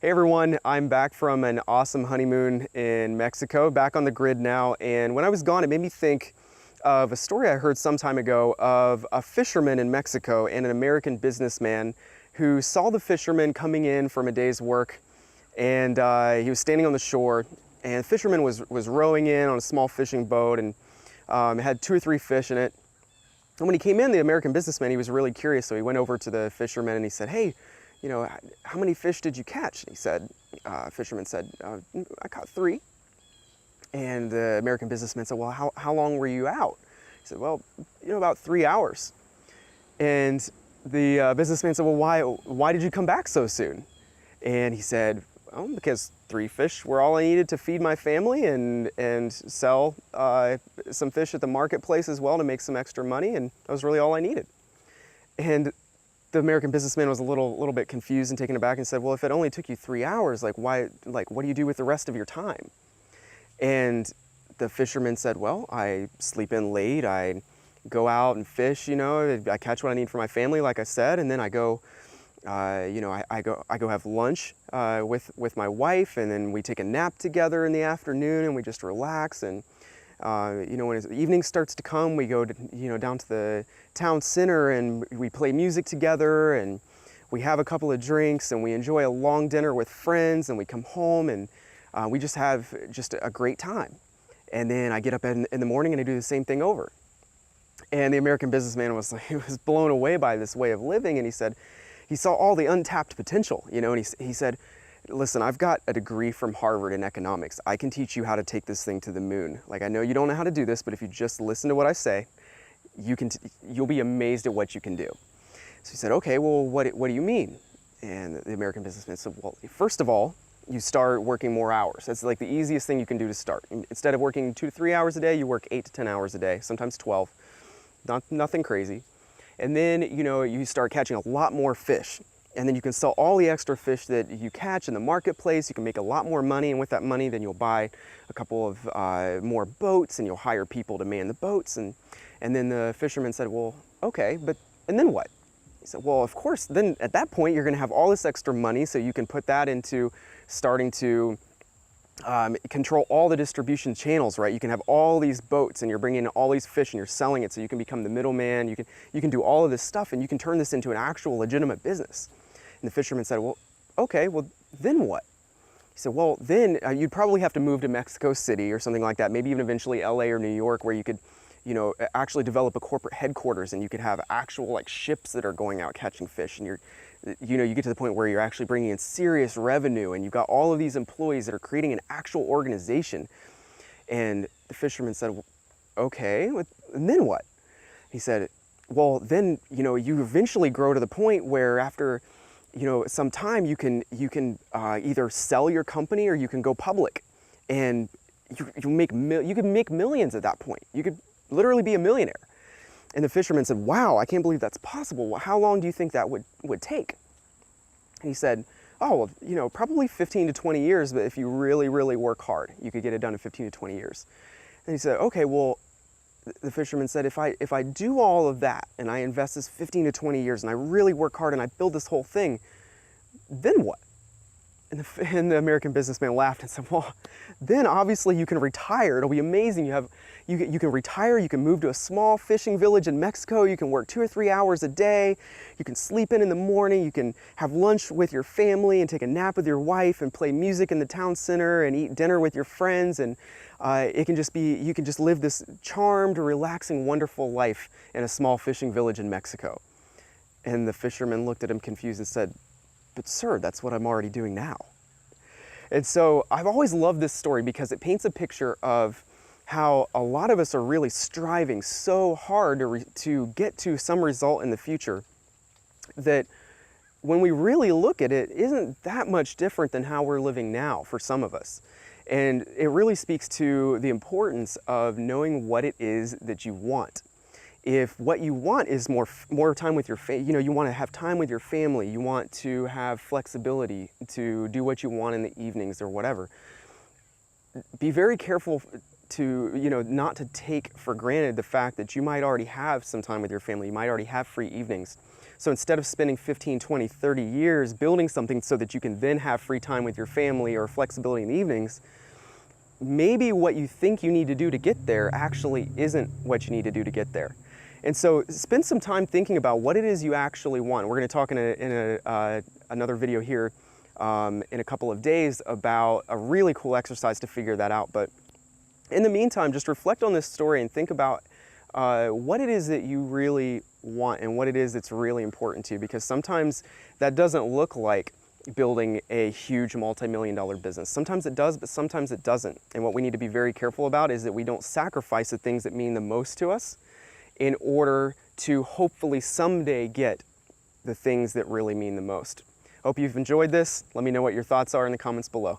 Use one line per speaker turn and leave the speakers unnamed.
Hey everyone, I'm back from an awesome honeymoon in Mexico, back on the grid now, and when I was gone it made me think of a story I heard some time ago of a fisherman in Mexico and an American businessman who saw the fisherman coming in from a day's work, and he was standing on the shore, and the fisherman was rowing in on a small fishing boat, and it had 2 or 3 fish in it. And when he came in, the American businessman, he was really curious, so he went over to the fisherman and he said, "Hey, you know, how many fish did you catch?" And he said, fisherman said, "I caught 3. And the American businessman said, "Well, how long were you out?" He said, "Well, about 3 hours." And the businessman said, "Well, why did you come back so soon?" And he said, "Oh, because 3 fish were all I needed to feed my family and sell some fish at the marketplace as well to make some extra money, and that was really all I needed." And the American businessman was a little bit confused and taken aback and said, "Well, if it only took you 3 hours, what do you do with the rest of your time?" And the fisherman said, "Well, I sleep in late, I go out and fish, I catch what I need for my family, like I said, and then I go, I go have lunch with my wife, and then we take a nap together in the afternoon, and we just relax. And when the evening starts to come, we go down to the town center and we play music together, and we have a couple of drinks, and we enjoy a long dinner with friends, and we come home and we just have just a great time. And then I get up in the morning and I do the same thing over." And the American businessman he was blown away by this way of living, and he said he saw all the untapped potential, and he said, "Listen, I've got a degree from Harvard in economics. I can teach you how to take this thing to the moon. Like, I know you don't know how to do this, but if you just listen to what I say, you'll be amazed at what you can do." So he said, "Okay, well, what do you mean?" And the American businessman said, "Well, first of all, you start working more hours. That's like the easiest thing you can do to start. Instead of working 2 to 3 hours a day, you work 8 to 10 hours a day, sometimes 12. Nothing crazy. And then, you start catching a lot more fish. And then you can sell all the extra fish that you catch in the marketplace. You can make a lot more money, and with that money, then you'll buy a couple of more boats, and you'll hire people to man the boats." And then the fisherman said, "Well, okay, and then what?" He said, "Well, of course, then at that point, you're going to have all this extra money, so you can put that into starting to control all the distribution channels, right? You can have all these boats, and you're bringing in all these fish, and you're selling it, so you can become the middleman. You can do all of this stuff, and you can turn this into an actual legitimate business." And the fisherman said, "Well, okay, well, then what?" He said, "Well, then you'd probably have to move to Mexico City or something like that, maybe even eventually LA or New York, where you could, actually develop a corporate headquarters, and you could have actual ships that are going out catching fish, and you get to the point where you're actually bringing in serious revenue, and you've got all of these employees that are creating an actual organization." And the fisherman said, "Well, okay, and then what?" He said, "Well, then, you eventually grow to the point where after, some time you can either sell your company or you can go public, and you can make millions at that point. You could literally be a millionaire." And the fisherman said, "Wow, I can't believe that's possible. How long do you think that would take?" And he said, "Oh, well, probably 15 to 20 years, but if you really, really work hard, you could get it done in 15 to 20 years. And he said, "Okay, well," the fisherman said, if I do all of that, and I invest this 15 to 20 years, and I really work hard, and I build this whole thing, then what?" And the American businessman laughed and said, "Well, then obviously you can retire. It'll be amazing. You can retire. You can move to a small fishing village in Mexico. You can work 2 or 3 hours a day. You can sleep in the morning. You can have lunch with your family and take a nap with your wife and play music in the town center and eat dinner with your friends. And you can just live this charmed, relaxing, wonderful life in a small fishing village in Mexico." And the fisherman looked at him confused and said, "But sir, that's what I'm already doing now." And so I've always loved this story because it paints a picture of how a lot of us are really striving so hard to get to some result in the future that when we really look at it, isn't that much different than how we're living now for some of us. And it really speaks to the importance of knowing what it is that you want. If what you want is more time with your you want to have time with your family, you want to have flexibility to do what you want in the evenings or whatever, be very careful to, not to take for granted the fact that you might already have some time with your family, you might already have free evenings. So instead of spending 15, 20, 30 years building something so that you can then have free time with your family or flexibility in the evenings, maybe what you think you need to do to get there actually isn't what you need to do to get there. And so spend some time thinking about what it is you actually want. We're going to talk in another video here in a couple of days about a really cool exercise to figure that out. But in the meantime, just reflect on this story and think about what it is that you really want and what it is that's really important to you, because sometimes that doesn't look like building a huge multi-million-dollar business. Sometimes it does, but sometimes it doesn't. And what we need to be very careful about is that we don't sacrifice the things that mean the most to us in order to hopefully someday get the things that really mean the most. Hope you've enjoyed this. Let me know what your thoughts are in the comments below.